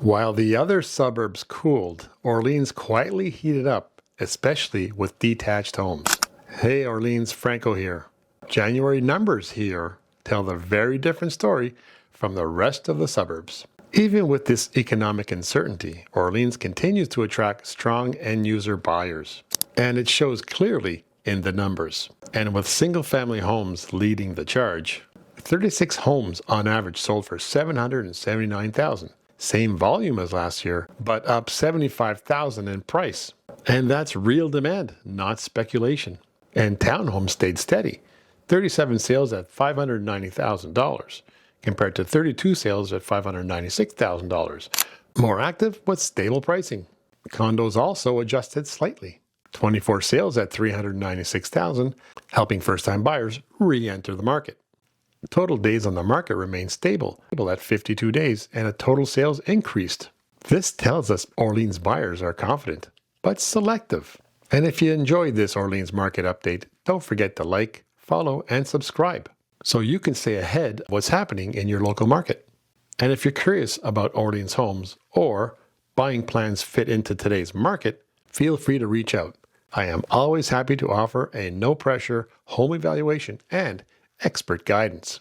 While the other suburbs cooled, Orleans quietly heated up, especially with detached homes. Hey Orleans, Franco here. January numbers here tell a very different story from the rest of the suburbs. Even with this economic uncertainty, Orleans continues to attract strong end-user buyers. And it shows clearly in the numbers. And with single-family homes leading the charge, 36 homes on average sold for $779,000. Same volume as last year, but up $75,000 in price. And that's real demand, not speculation. And Townhomes stayed steady. 37 sales at $590,000 compared to 32 sales at $596,000. More active with stable pricing. Condos also adjusted slightly. 24 sales at $396,000, helping first-time buyers re-enter the market. Total days on the market remained stable at 52 days, and a total sales increased. This tells us Orleans buyers are confident, but selective. And if you enjoyed this Orleans market update, don't forget to like, follow, and subscribe so you can stay ahead of what's happening in your local market. And if you're curious about Orleans homes or buying plans fit into today's market, feel free to reach out. I am always happy to offer a no-pressure home evaluation and expert guidance.